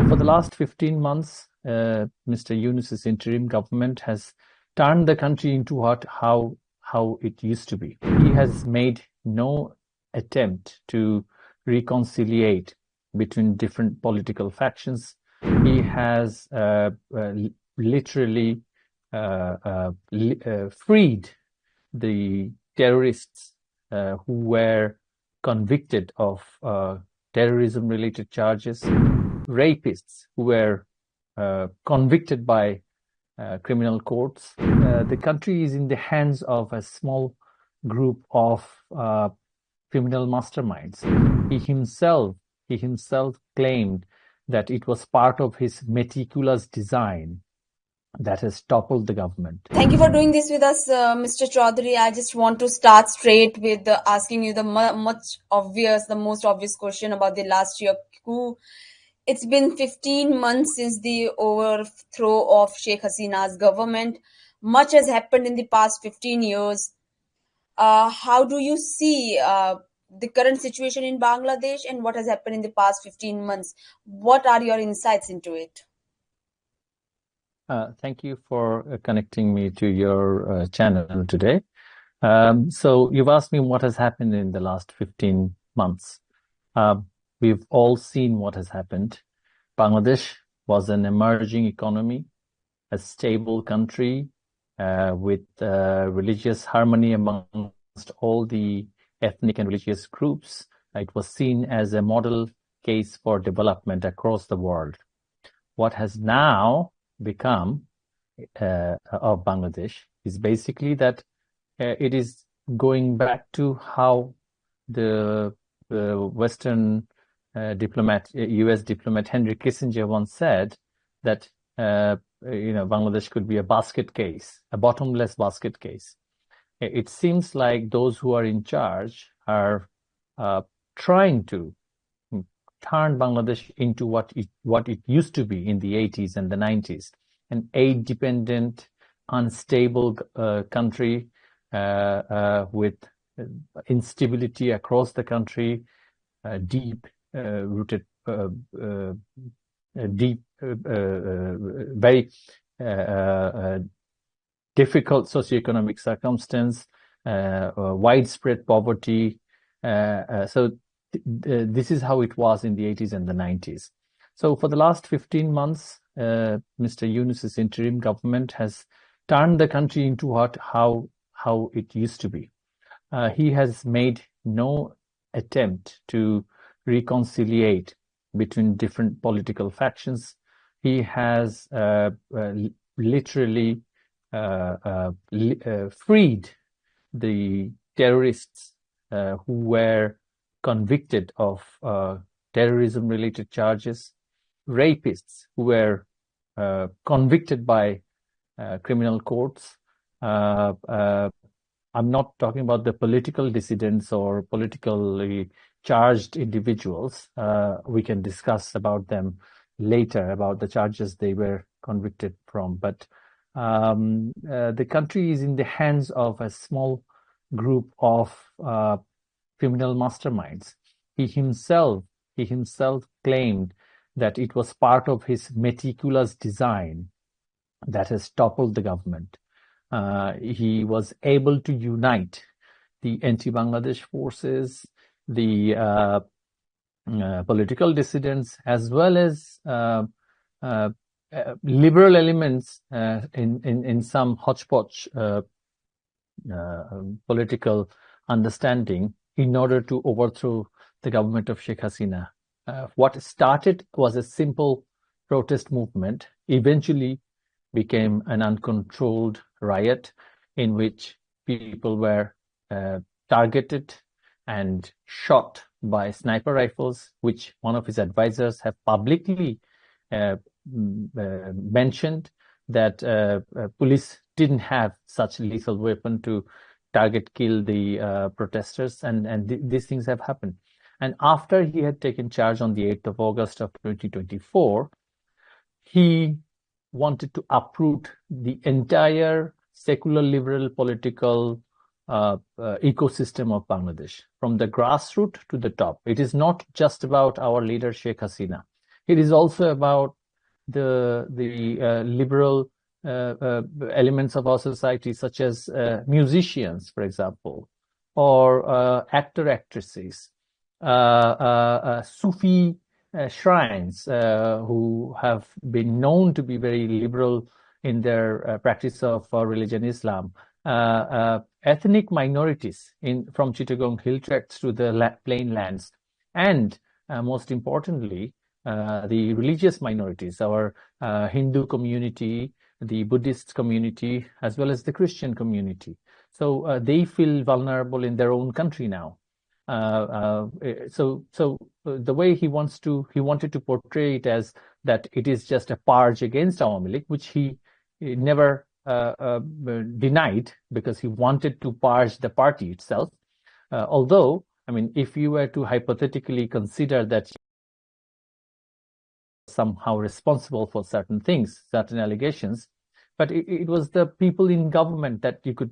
for the last 15 months, Mr. Yunus's interim government has turned the country into how it used to be. He has made no attempt to reconciliate between different political factions. He has literally freed the terrorists who were convicted of terrorism-related charges, rapists who were convicted by criminal courts. The country is in the hands of a small group of criminal masterminds. He himself claimed that it was part of his meticulous design that has toppled the government. Thank you for doing this with us, Mr. Chowdhury. I just want to start straight with asking you the most obvious question about the last year coup. It's been 15 months since the overthrow of Sheikh Hasina's government. Much has happened in the past 15 years. How do you see the current situation in Bangladesh and what has happened in the past 15 months? What are your insights into it? Thank you for connecting me to your channel today. So you've asked me what has happened in the last 15 months. We've all seen what has happened. Bangladesh was an emerging economy, a stable country with religious harmony amongst all the ethnic and religious groups. It was seen as a model case for development across the world. What has now become of Bangladesh is basically that it is going back to how the Western US diplomat Henry Kissinger once said that Bangladesh could be a basket case, a bottomless basket case. It seems like those who are in charge are trying to turn Bangladesh into what it used to be in the 80s and the 90s, an aid-dependent, unstable country with instability across the country, deep-rooted, very difficult socioeconomic circumstance, widespread poverty. So this is how it was in the 80s and the 90s. So for the last 15 months, Mr. Yunus's interim government has turned the country into how it used to be. He has made no attempt to reconciliate between different political factions. He has literally freed the terrorists who were convicted of terrorism-related charges, rapists who were convicted by criminal courts. I'm not talking about the political dissidents or politically charged individuals. We can discuss about them later, about the charges they were convicted from. But the country is in the hands of a small group of criminal masterminds. He himself claimed that it was part of his meticulous design that has toppled the government. He was able to unite the anti-Bangladesh forces, the political dissidents, as well as liberal elements in some hodgepodge political understanding in order to overthrow the government of Sheikh Hasina. What started was a simple protest movement, eventually became an uncontrolled riot in which people were targeted and shot by sniper rifles, which one of his advisors have publicly mentioned that police didn't have such lethal weapon to kill the protesters, and these things have happened. And after he had taken charge on the 8th of August of 2024, he wanted to uproot the entire secular liberal political ecosystem of Bangladesh, from the grassroots to the top. It is not just about our leader Sheikh Hasina. It is also about the liberal elements of our society, such as musicians, for example, or actor actresses, Sufi shrines who have been known to be very liberal in their practice of religion Islam, ethnic minorities from Chittagong hill tracts to the plain lands, and most importantly, the religious minorities, our Hindu community, the Buddhist community, as well as the Christian community. So they feel vulnerable in their own country now. So the way he wanted to portray it as that it is just a purge against Awami League, which he never denied, because he wanted to purge the party itself. Although, I mean, if you were to hypothetically consider that somehow responsible for certain things, certain allegations, but it was the people in government that you could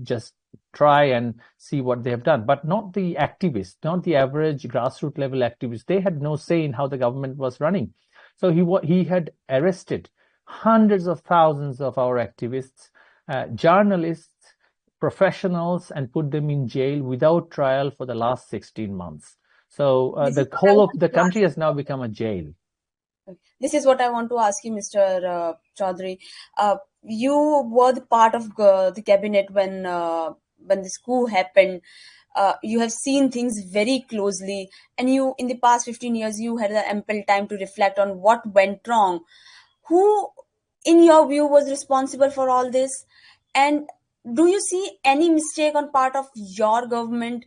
just try and see what they have done, but not the activists, not the average grassroots level activists. They had no say in how the government was running. So he had arrested hundreds of thousands of our activists, journalists, professionals, and put them in jail without trial for the last 16 months. So the whole of the country has now become a jail. This is what I want to ask you, Mr. Chowdhury. You were the part of the cabinet when this coup happened. You have seen things very closely, and you, in the past 15 years, you had the ample time to reflect on what went wrong. Who, in your view, was responsible for all this? And do you see any mistake on part of your government,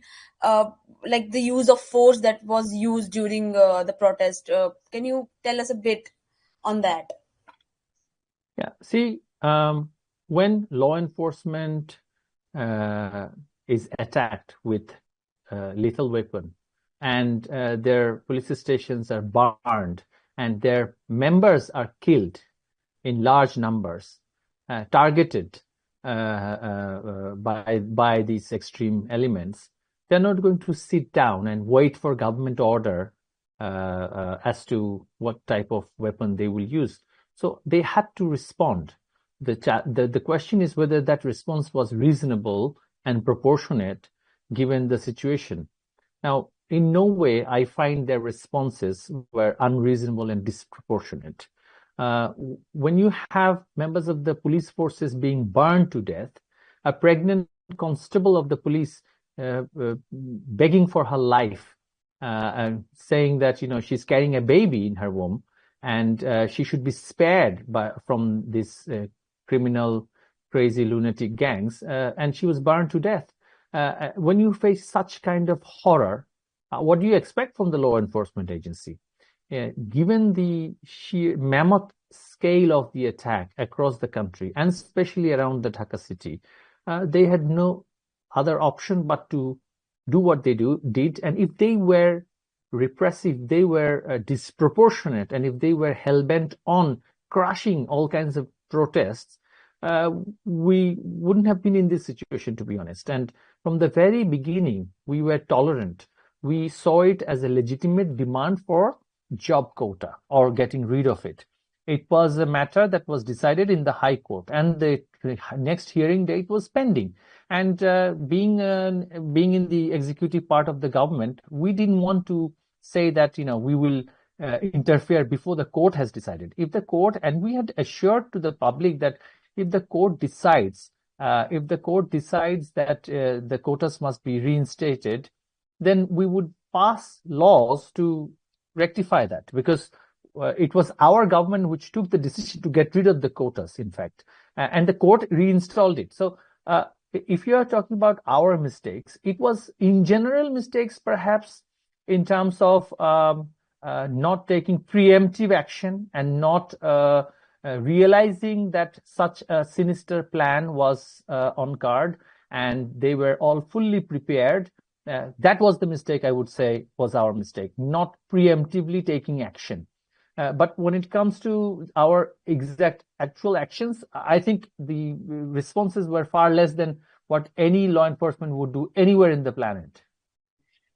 like the use of force that was used during the protest? Can you tell us a bit on that? Yeah, see, when law enforcement is attacked with lethal weapon, and their police stations are burned, and their members are killed in large numbers, targeted by these extreme elements, they're not going to sit down and wait for government order as to what type of weapon they will use. So they had to respond. The question is whether that response was reasonable and proportionate given the situation. Now, in no way I find their responses were unreasonable and disproportionate. When you have members of the police forces being burned to death, a pregnant constable of the police begging for her life, and saying that she's carrying a baby in her womb, and she should be spared from this criminal, crazy, lunatic gangs, and she was burned to death. When you face such kind of horror, what do you expect from the law enforcement agency? Given the sheer mammoth scale of the attack across the country, and especially around the Dhaka city, they had no other option but to do what they did. And if they were repressive, they were disproportionate, and if they were hell-bent on crushing all kinds of protests, we wouldn't have been in this situation, to be honest. And from the very beginning, we were tolerant. We saw it as a legitimate demand for job quota or getting rid of it. It was a matter that was decided in the High Court, and the next hearing date was pending. And being in the executive part of the government, we didn't want to say that we will interfere before the court has decided. If the court, and we had assured to the public that if the court decides that the quotas must be reinstated, then we would pass laws to rectify that, because it was our government which took the decision to get rid of the quotas, in fact, and the court reinstalled it. So if you are talking about our mistakes, it was in general mistakes, perhaps in terms of not taking preemptive action and not realizing that such a sinister plan was on card, and they were all fully prepared. That was the mistake, I would say, was our mistake, not preemptively taking action. But when it comes to our actual actions, I think the responses were far less than what any law enforcement would do anywhere in the planet.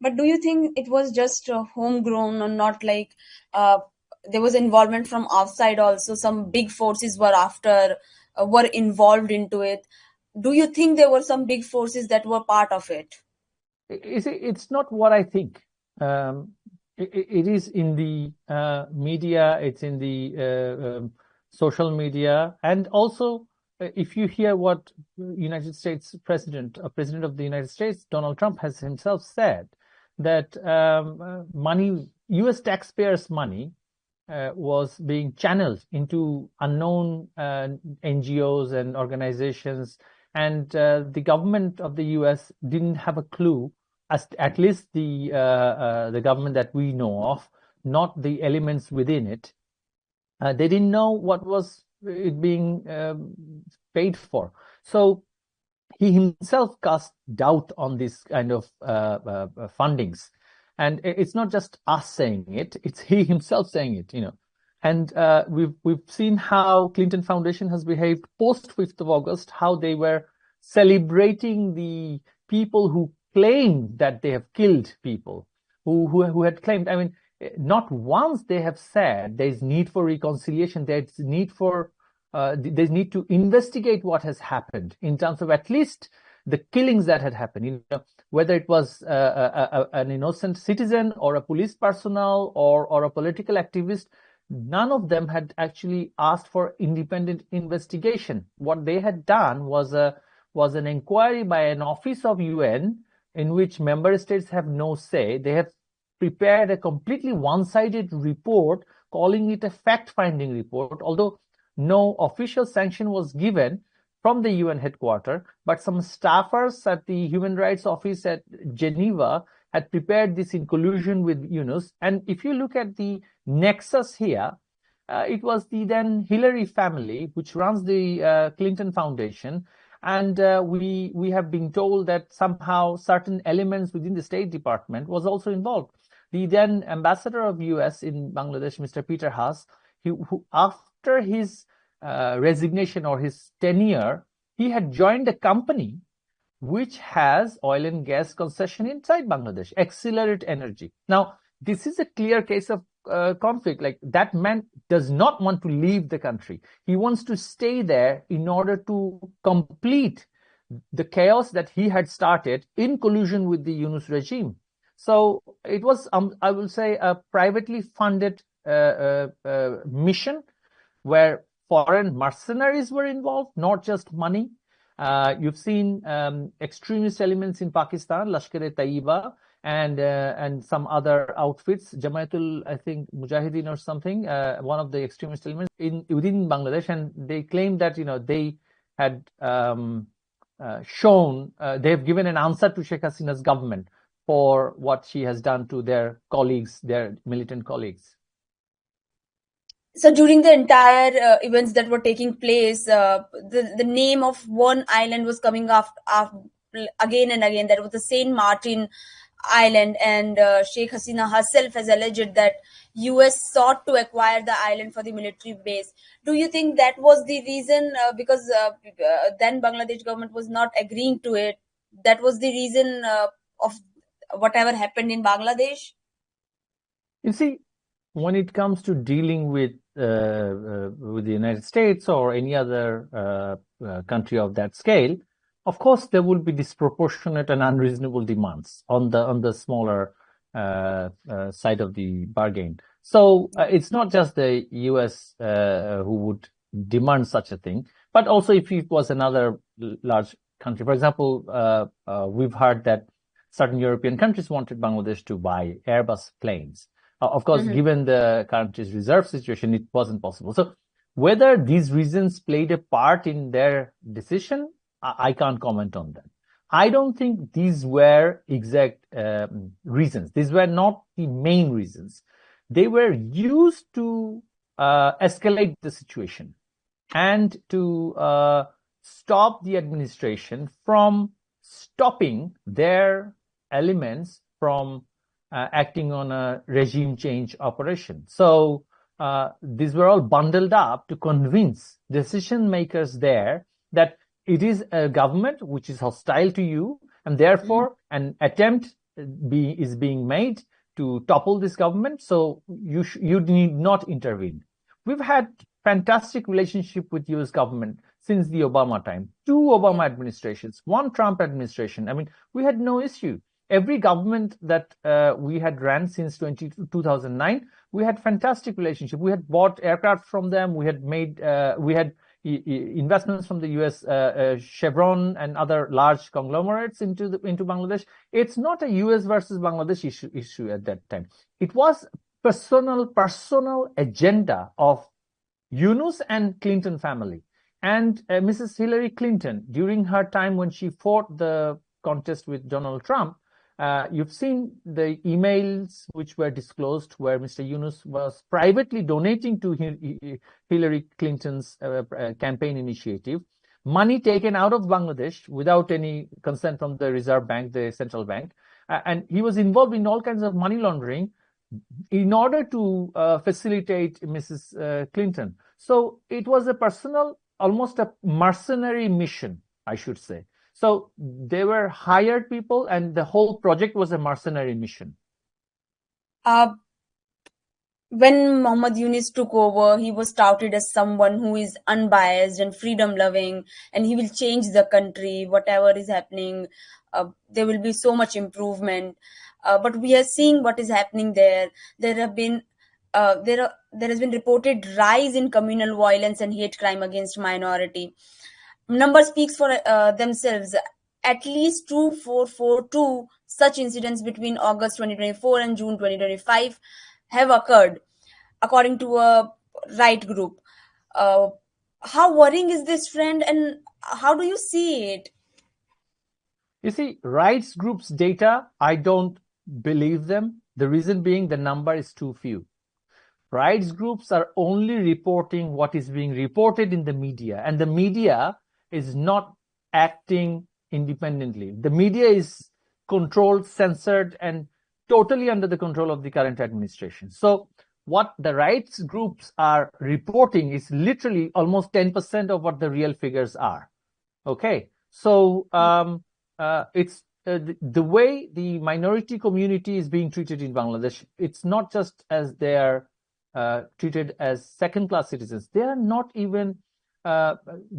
But do you think it was just homegrown or not, like there was involvement from outside also? Some big forces were involved into it. Do you think there were some big forces that were part of it? It's not what I think. Um, it is in the media, it's in the social media, and also if you hear what United States President of the United States, Donald Trump, has himself said, that money, U.S. taxpayers' money, was being channeled into unknown NGOs and organizations, and the government of the US didn't have a clue, at least the government that we know of, not the elements within it. They didn't know what was it being paid for. So he himself cast doubt on this kind of fundings. And it's not just us saying it, it's he himself saying it, And we've seen how Clinton Foundation has behaved post 5th of August, how they were celebrating the people who claimed that they have killed people, who had claimed, I mean, not once they have said there's need for reconciliation, there's need to investigate what has happened in terms of at least the killings that had happened, whether it was an innocent citizen or a police personnel or a political activist. None of them had actually asked for independent investigation. What they had done was an inquiry by an office of UN in which member states have no say. They have prepared a completely one-sided report, calling it a fact-finding report, although no official sanction was given from the UN headquarters, but some staffers at the Human Rights Office at Geneva had prepared this in collusion with Yunus. And if you look at the nexus here, it was the then Hillary family, which runs the Clinton Foundation. And we have been told that somehow certain elements within the State Department was also involved. The then ambassador of US in Bangladesh, Mr. Peter Haas, who after his resignation or his tenure, he had joined a company which has oil and gas concession inside Bangladesh, Accelerate Energy. Now, this is a clear case of conflict. Like, that man does not want to leave the country. He wants to stay there in order to complete the chaos that he had started in collusion with the Yunus regime. So it was, I will say, a privately funded mission where foreign mercenaries were involved, not just money. You've seen extremist elements in Pakistan, Lashkar-e-Taiba, and some other outfits, Jamaatul, I think, Mujahideen or something, one of the extremist elements within Bangladesh, and they claimed that they had they've given an answer to Sheikh Hasina's government for what she has done to their colleagues, their militant colleagues. So during the entire events that were taking place, the name of one island was coming up again and again. That was the Saint Martin Island, and Sheikh Hasina herself has alleged that US sought to acquire the island for the military base. Do you think that was the reason? Because then Bangladesh government was not agreeing to it. That was the reason of whatever happened in Bangladesh? You see, when it comes to dealing with the United States or any other country of that scale, of course there will be disproportionate and unreasonable demands on the smaller side of the bargain. So it's not just the US who would demand such a thing, but also if it was another large country. For example, we've heard that certain European countries wanted Bangladesh to buy Airbus planes. Of course, given the country's reserve situation, it wasn't possible. So whether these reasons played a part in their decision, I can't comment on that. I don't think these were exact reasons. These were not the main reasons. They were used to escalate the situation and to stop the administration from stopping their elements from acting on a regime change operation. So these were all bundled up to convince decision makers there that it is a government which is hostile to you, and therefore an attempt is being made to topple this government, so you need not intervene. We've had fantastic relationship with US government since the Obama time, 2 Obama administrations, 1 Trump administration. I mean, we had no issue. Every government that we had ran since 2009, we had fantastic relationship. We had bought aircraft from them. We had made investments from the US, Chevron and other large conglomerates into Bangladesh. It's not a US versus Bangladesh issue at that time. It was personal agenda of Yunus and Clinton family. And Mrs. Hillary Clinton, during her time when she fought the contest with Donald Trump, you've seen the emails which were disclosed where Mr. Yunus was privately donating to Hillary Clinton's campaign initiative, money taken out of Bangladesh without any consent from the Reserve Bank, the central bank. And he was involved in all kinds of money laundering in order to facilitate Mrs. Clinton. So it was a personal, almost a mercenary mission, I should say. So they were hired people, and the whole project was a mercenary mission. When Muhammad Yunus took over, he was touted as someone who is unbiased and freedom-loving, and he will change the country. Whatever is happening, there will be so much improvement. But we are seeing what is happening there. There has been reported rise in communal violence and hate crime against minority. Number speaks for themselves. At least 2442 such incidents between August 2024 and June 2025 have occurred, according to a right group. How worrying is this trend, and how do you see it? You see, rights groups' data, I don't believe them. The reason being the number is too few. Rights groups are only reporting what is being reported in the media, and the media is not acting independently. The media is controlled, censored, and totally under the control of the current administration. So what the rights groups are reporting is literally almost 10% of what the real figures are. Okay, so it's the way the minority community is being treated in Bangladesh. It's not just as they are treated as second-class citizens. They are not even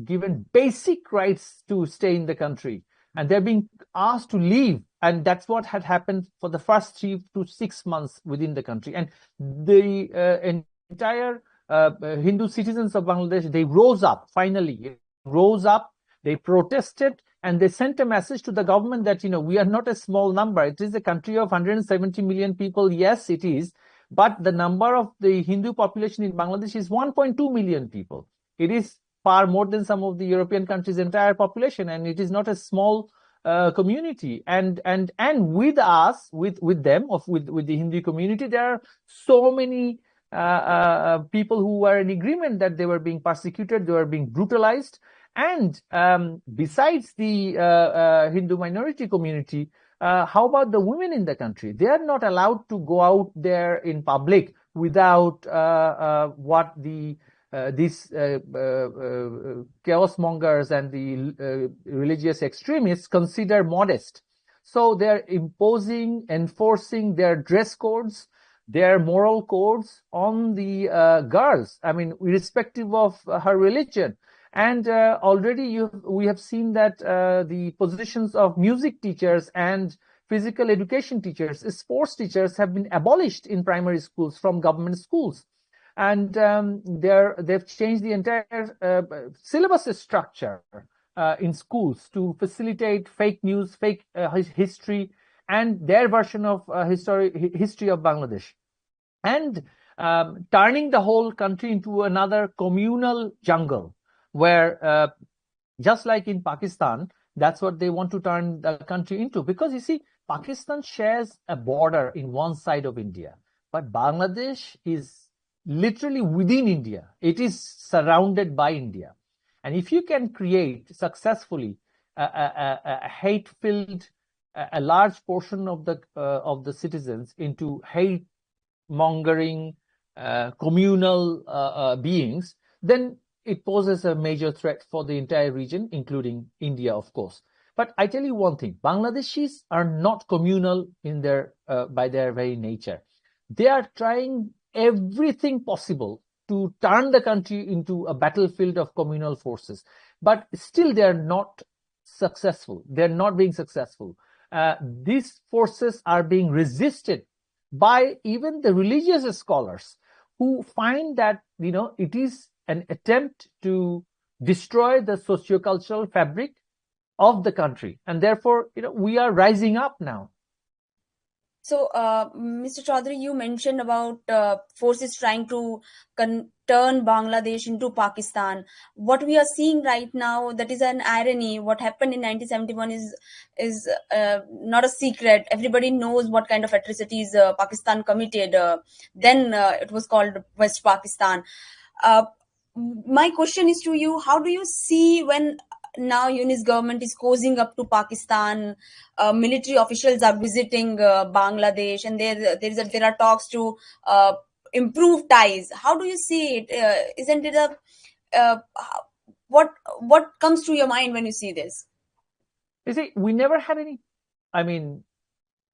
given basic rights to stay in the country, and they're being asked to leave. And that's what had happened for the first 3 to 6 months within the country. And the entire Hindu citizens of Bangladesh, they rose up, they protested, and they sent a message to the government that, we are not a small number. It is a country of 170 million people. Yes, it is. But the number of the Hindu population in Bangladesh is 1.2 million people. It is far more than some of the European countries' entire population, and it is not a small community. And with us, with the Hindu community, there are so many people who were in agreement that they were being persecuted, they were being brutalized. And besides the Hindu minority community, how about the women in the country? They are not allowed to go out there in public without what these chaos mongers and the religious extremists consider modest. So they're enforcing their dress codes, their moral codes on the girls, irrespective of her religion. And already we have seen that the positions of music teachers and physical education teachers, sports teachers, have been abolished in primary schools from government schools. And they've changed the entire syllabus structure in schools to facilitate fake news, fake history, and their version of history of Bangladesh. And turning the whole country into another communal jungle, where just like in Pakistan, that's what they want to turn the country into. Because you see, Pakistan shares a border in one side of India, but Bangladesh is literally within India. It is surrounded by India. And if you can create successfully a hate-filled, a large portion of the citizens into hate-mongering communal beings, then it poses a major threat for the entire region, including India, of course. But I tell you one thing, Bangladeshis are not communal in their by their very nature. They are trying everything possible to turn the country into a battlefield of communal forces. But still they are not successful. They're not being successful. These forces are being resisted by even the religious scholars who find that, it is an attempt to destroy the sociocultural fabric of the country. And therefore, we are rising up now. So, Mr. Chaudhary, you mentioned about forces trying to turn Bangladesh into Pakistan. What we are seeing right now, that is an irony. What happened in 1971 is not a secret. Everybody knows what kind of atrocities Pakistan committed. Then it was called West Pakistan. My question is to you: how do you see when now Yunus government is cozying up to Pakistan? Military officials are visiting Bangladesh, and there are talks to improve ties. How do you see it? Isn't it a uh, what comes to your mind when you see this? You see, we never had any. I mean,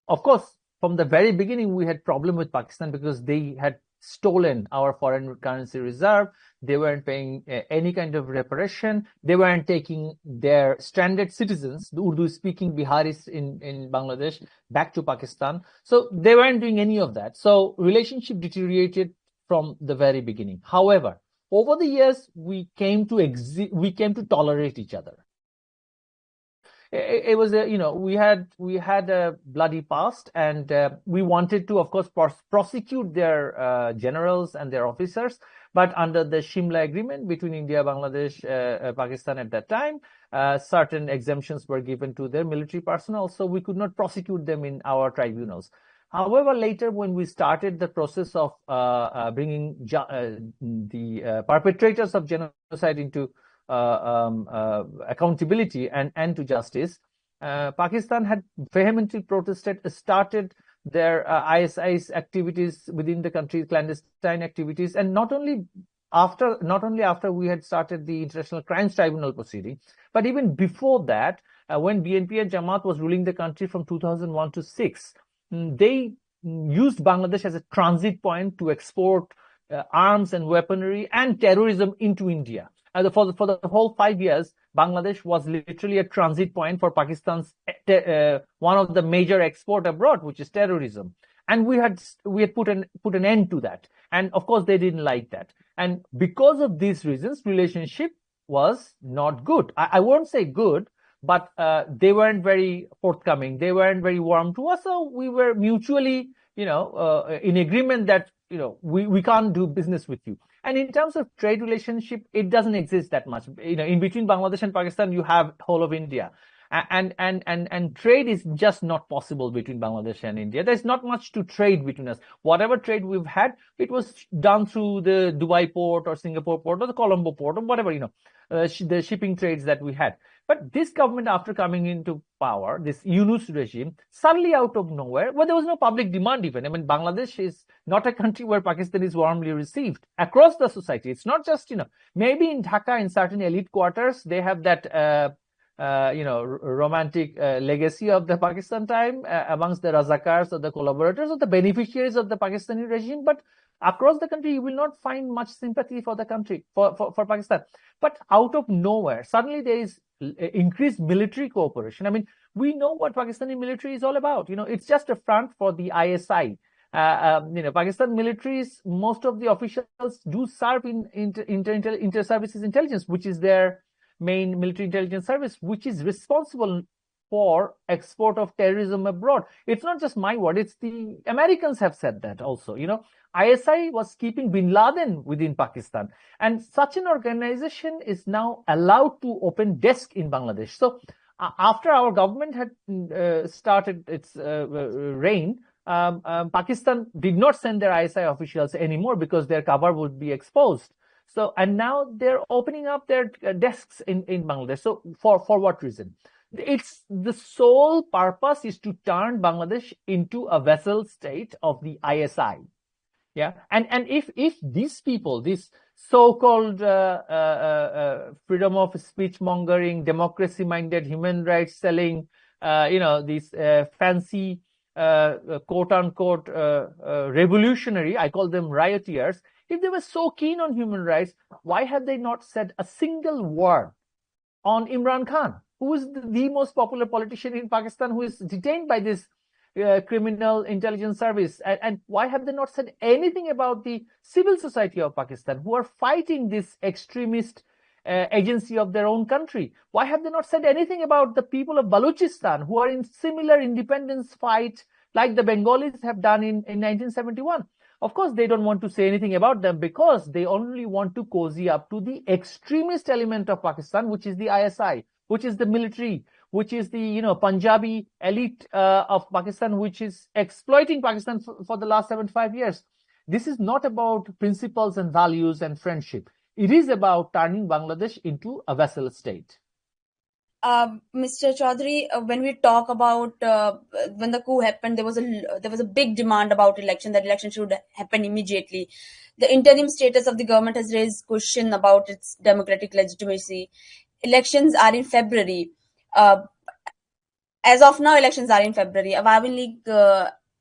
of course, from the very beginning, we had problem with Pakistan because they had stolen our foreign currency reserve. They weren't paying any kind of reparation. They weren't taking their stranded citizens, the Urdu-speaking Biharis in Bangladesh, back to Pakistan. So they weren't doing any of that. So relationship deteriorated from the very beginning. However, over the years, we came to tolerate each other. It was we had a bloody past, and we wanted to, of course, prosecute their generals and their officers, but under the Shimla agreement between India, Bangladesh, Pakistan at that time, certain exemptions were given to their military personnel, so we could not prosecute them in our tribunals. However, later when we started the process of bringing the perpetrators of genocide into accountability and to justice, Pakistan had vehemently protested, started their ISIS activities within the country, clandestine activities, and not only after we had started the International Crimes Tribunal proceeding, but even before that, when BNP and Jamaat was ruling the country from 2001 to 6, they used Bangladesh as a transit point to export arms and weaponry and terrorism into India. For the whole 5 years, Bangladesh was literally a transit point for Pakistan's one of the major export abroad, which is terrorism. And we had put an end to that. And of course, they didn't like that. And because of these reasons, relationship was not good. I won't say good, but they weren't very forthcoming. They weren't very warm to us. So we were mutually, in agreement that, we can't do business with you. And in terms of trade relationship, it doesn't exist that much. In between Bangladesh and Pakistan, you have whole of India. And trade is just not possible between Bangladesh and India. There's not much to trade between us. Whatever trade we've had, it was done through the Dubai port or Singapore port or the Colombo port or whatever, the shipping trades that we had. But this government, after coming into power, this Yunus regime, suddenly out of nowhere, well, there was no public demand even. I mean, Bangladesh is not a country where Pakistan is warmly received across the society. It's not just, maybe in Dhaka, in certain elite quarters, they have that, romantic legacy of the Pakistan time amongst the Razakars or the collaborators or the beneficiaries of the Pakistani regime. But across the country, you will not find much sympathy for the country, for Pakistan. But out of nowhere, suddenly there is increased military cooperation. I mean, we know what Pakistani military is all about. It's just a front for the ISI. Pakistan militaries, most of the officials do serve in inter-services intelligence, which is their main military intelligence service, which is responsible for export of terrorism abroad. It's not just my word, it's the Americans have said that also. ISI was keeping bin Laden within Pakistan, and such an organization is now allowed to open desk in Bangladesh. So after our government had started its reign, Pakistan did not send their ISI officials anymore because their cover would be exposed. So, and now they're opening up their desks in Bangladesh. So for what reason? It's the sole purpose is to turn Bangladesh into a vassal state of the ISI. Yeah. And if these people, these so-called freedom of speech mongering, democracy-minded, human rights selling, these fancy quote-unquote revolutionary, I call them rioters, if they were so keen on human rights, why have they not said a single word on Imran Khan, who is the most popular politician in Pakistan, who is detained by this criminal intelligence service? And why have they not said anything about the civil society of Pakistan, who are fighting this extremist agency of their own country? Why have they not said anything about the people of Balochistan, who are in similar independence fight like the Bengalis have done in 1971? Of course, they don't want to say anything about them because they only want to cozy up to the extremist element of Pakistan, which is the ISI, which is the military, which is the Punjabi elite of Pakistan, which is exploiting Pakistan for the last 75 years. This is not about principles and values and friendship. It is about turning Bangladesh into a vassal state. Mr. Chowdhury, when we talk about when the coup happened, there was a big demand about election, that election should happen immediately. The interim status of the government has raised question about its democratic legitimacy. Elections are in February. As of now, elections are in February. Awami League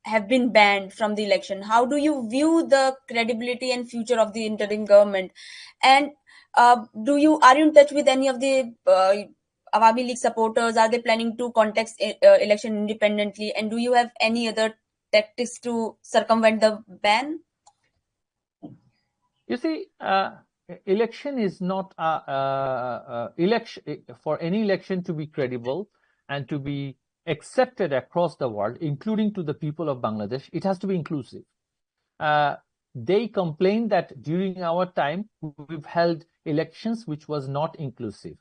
have been banned from the election. How do you view the credibility and future of the interim government? And are you in touch with any of the Awami League supporters? Are they planning to contest election independently? And do you have any other tactics to circumvent the ban? You see, election is not election. For any election to be credible and to be accepted across the world, including to the people of Bangladesh, it has to be inclusive. They complained that during our time, we've held elections which was not inclusive.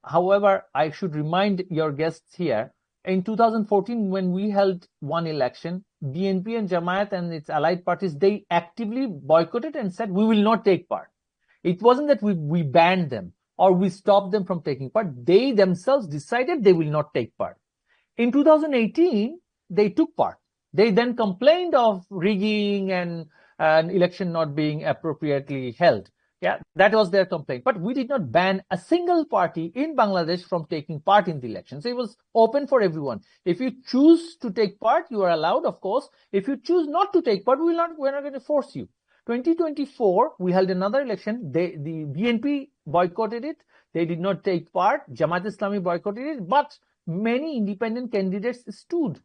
However, I should remind your guests here, in 2014, when we held one election, BNP and Jamaat and its allied parties, they actively boycotted and said, we will not take part. It wasn't that we banned them or we stopped them from taking part. They themselves decided they will not take part. In 2018, they took part. They then complained of rigging and an election not being appropriately held. Yeah, that was their complaint. But we did not ban a single party in Bangladesh from taking part in the elections. It was open for everyone. If you choose to take part, you are allowed, of course. If you choose not to take part, we're not going to force you. 2024, we held another election. The BNP boycotted it. They did not take part. Jamaat Islami boycotted it. But many independent candidates stood.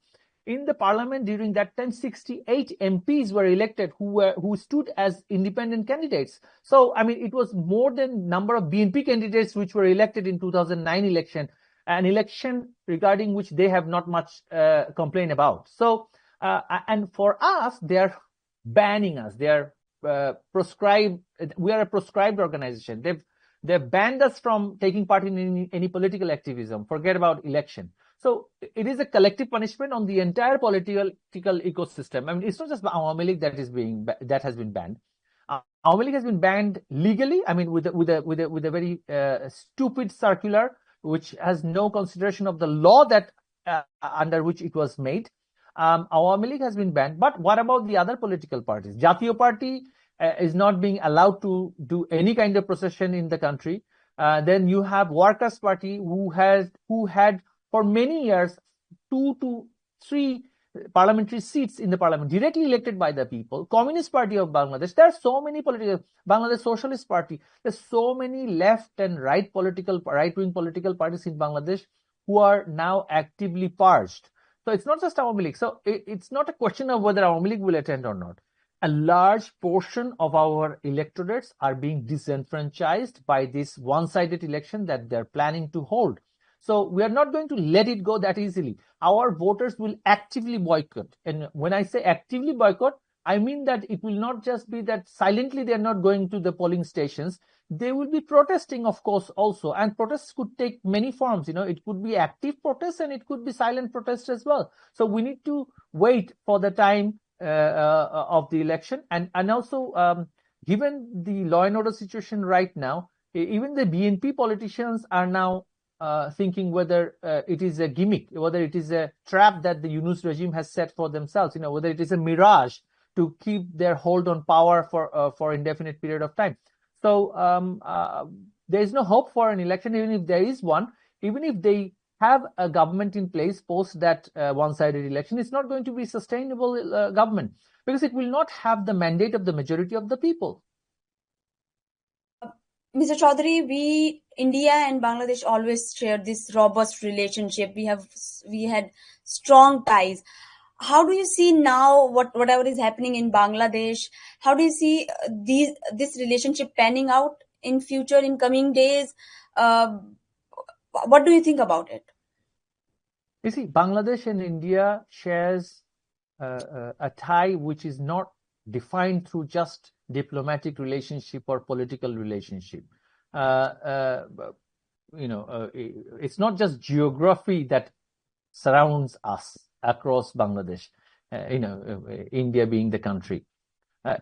In the parliament during that time, 68 MPs were elected who stood as independent candidates. So, I mean, it was more than number of BNP candidates which were elected in 2009 election, an election regarding which they have not much complaint about. So, and for us, they are banning us. They are proscribed. We are a proscribed organization. They've banned us from taking part in any political activism. Forget about election. So it is a collective punishment on the entire political ecosystem. I mean, it's not just Awami League that has been banned. Awami League has been banned legally. I mean, with a very stupid circular which has no consideration of the law that under which it was made. Awami League has been banned. But what about the other political parties? Jatiyo Party is not being allowed to do any kind of procession in the country. Then you have Workers' Party who had for many years 2 to 3 parliamentary seats in the parliament, directly elected by the people. Communist Party of Bangladesh. There are so many Bangladesh Socialist Party. There's so many left and right-wing political parties in Bangladesh who are now actively purged. So it's not just Awami League. So it's not a question of whether Awami League will attend or not. A large portion of our electorates are being disenfranchised by this one-sided election that they're planning to hold. So we are not going to let it go that easily. Our voters will actively boycott. And when I say actively boycott, I mean that it will not just be that silently they are not going to the polling stations. They will be protesting, of course, also. And protests could take many forms. It could be active protests and it could be silent protests as well. So we need to wait for the time of the election. And also, given the law and order situation right now, even the BNP politicians are now thinking whether it is a gimmick, whether it is a trap that the Yunus regime has set for themselves, whether it is a mirage to keep their hold on power for indefinite period of time. So there is no hope for an election, even if there is one, even if they have a government in place post that one-sided election, it's not going to be sustainable government, because it will not have the mandate of the majority of the people. Mr. Chaudhary, India and Bangladesh always share this robust relationship. We had strong ties. How do you see now whatever is happening in Bangladesh? How do you see this relationship panning out in future, in coming days? What do you think about it? You see, Bangladesh and India shares a tie which is not defined through just diplomatic relationship or political relationship. It's not just geography that surrounds us across Bangladesh, India being the country.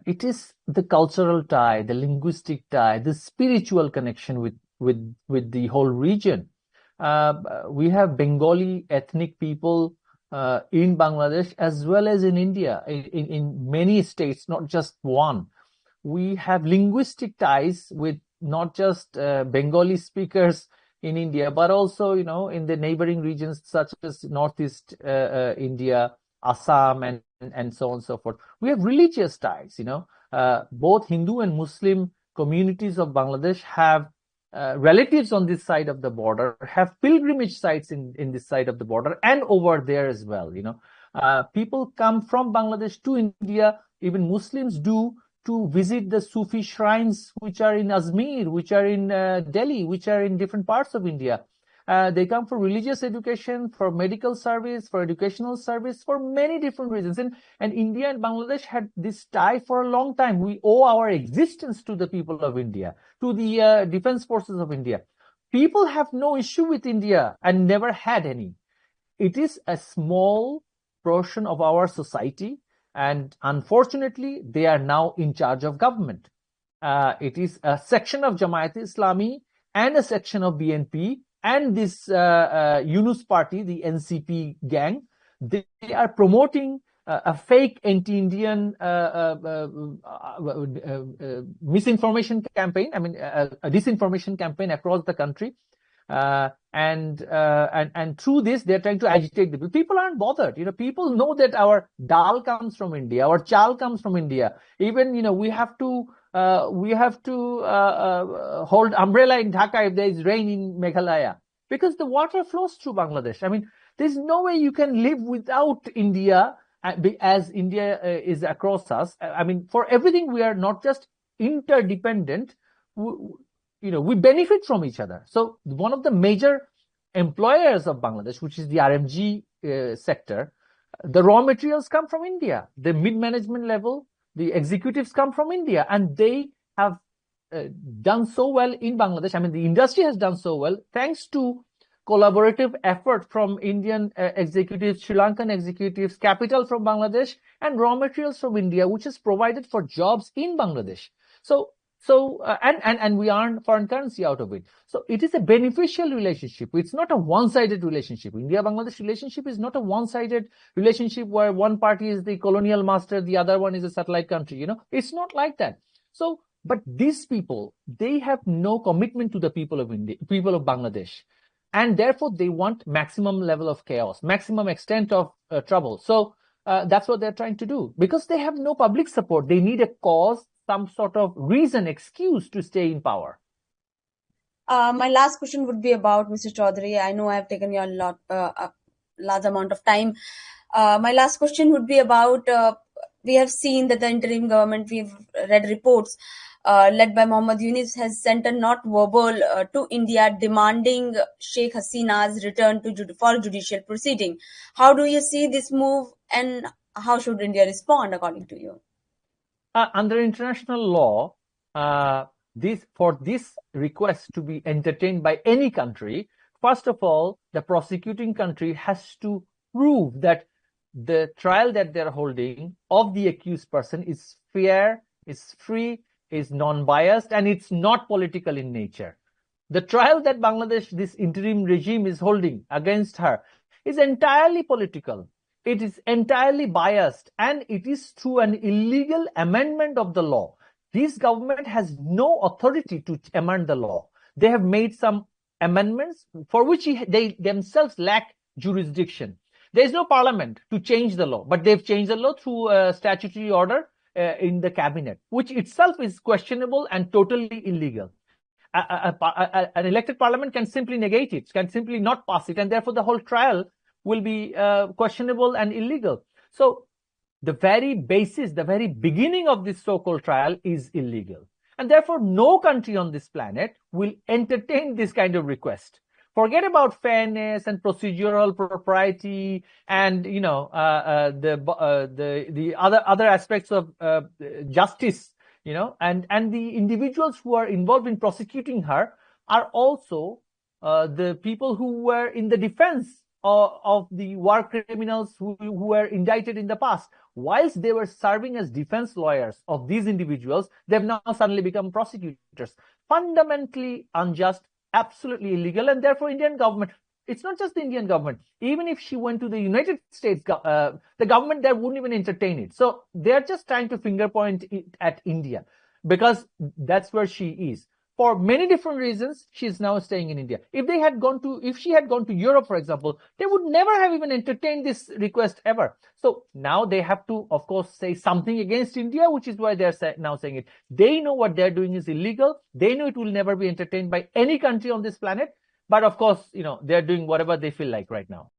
It is the cultural tie, the linguistic tie, the spiritual connection with the whole region. We have Bengali ethnic people in Bangladesh as well as in India, in many states, not just one. We have linguistic ties with not just Bengali speakers in India, but also, in the neighboring regions such as Northeast India, Assam, and so on and so forth. We have religious ties, both Hindu and Muslim communities of Bangladesh have relatives on this side of the border, have pilgrimage sites in this side of the border and over there as well. People come from Bangladesh to India, even Muslims do, to visit the Sufi shrines which are in Ajmer, which are in Delhi, which are in different parts of India. They come for religious education, for medical service, for educational service, for many different reasons. And India and Bangladesh had this tie for a long time. We owe our existence to the people of India, to the defense forces of India. People have no issue with India and never had any. It is a small portion of our society, and unfortunately, they are now in charge of government. It is a section of Jamaat-e-Islami and a section of BNP and this Yunus party, the NCP gang. They are promoting a fake anti-Indian misinformation campaign, a disinformation campaign across the country. And through this, they're trying to agitate the people. People aren't bothered. People know that our dal comes from India, our chal comes from India. Even, we have to hold umbrella in Dhaka if there is rain in Meghalaya, because the water flows through Bangladesh. There's no way you can live without India, as India is across us. For everything, we are not just interdependent. We benefit from each other. So one of the major employers of Bangladesh, which is the RMG sector, the raw materials come from India. The mid-management level, the executives come from India, and they have done so well in Bangladesh. The industry has done so well thanks to collaborative effort from Indian executives, Sri Lankan executives, capital from Bangladesh, and raw materials from India, which is provided for jobs in Bangladesh. And we earn foreign currency out of it. So it is a beneficial relationship. It's not a one-sided relationship. India-Bangladesh relationship is not a one-sided relationship where one party is the colonial master, the other one is a satellite country. It's not like that. So, but these people, they have no commitment to the people of India, people of Bangladesh. And therefore, they want maximum level of chaos, maximum extent of trouble. So that's what they're trying to do. Because they have no public support. They need a cause, some sort of reason, excuse to stay in power. My last question would be about Mr. Chaudhary. I know I have taken you a large amount of time. My last question would be about, we have seen that the interim government, we've read reports, led by Yunus, has sent a not verbal to India demanding Sheikh Hasina's return for judicial proceeding. How do you see this move, and how should India respond according to you? Under international law, for this request to be entertained by any country, first of all, the prosecuting country has to prove that the trial that they're holding of the accused person is fair, is free, is non-biased, and it's not political in nature. The trial that Bangladesh, this interim regime, is holding against her is entirely political. It is entirely biased, and it is through an illegal amendment of the law. this government has no authority to amend the law. They have made some amendments for which they themselves lack jurisdiction. There is no parliament to change the law, but they've changed the law through a statutory order in the cabinet, which itself is questionable and totally illegal. An elected parliament can simply negate it, can simply not pass it, and therefore the whole trial will be questionable and illegal. So the very basis, the very beginning of this so-called trial is illegal. And therefore, no country on this planet will entertain this kind of request. Forget about fairness and procedural propriety and the other aspects of justice, and the individuals who are involved in prosecuting her are also the people who were in the defense of the war criminals who were indicted in the past. Whilst they were serving as defense lawyers of these individuals, they've now suddenly become prosecutors. Fundamentally unjust, absolutely illegal, and therefore Indian government, it's not just the Indian government, even if she went to the United States, the government there wouldn't even entertain it. So they're just trying to finger point at India because that's where she is. For many different reasons, she's now staying in India. If she had gone to Europe, for example, they would never have even entertained this request ever. So now they have to, of course, say something against India, which is why they're now saying it. They know what they're doing is illegal. They know it will never be entertained by any country on this planet. But of course, they're doing whatever they feel like right now.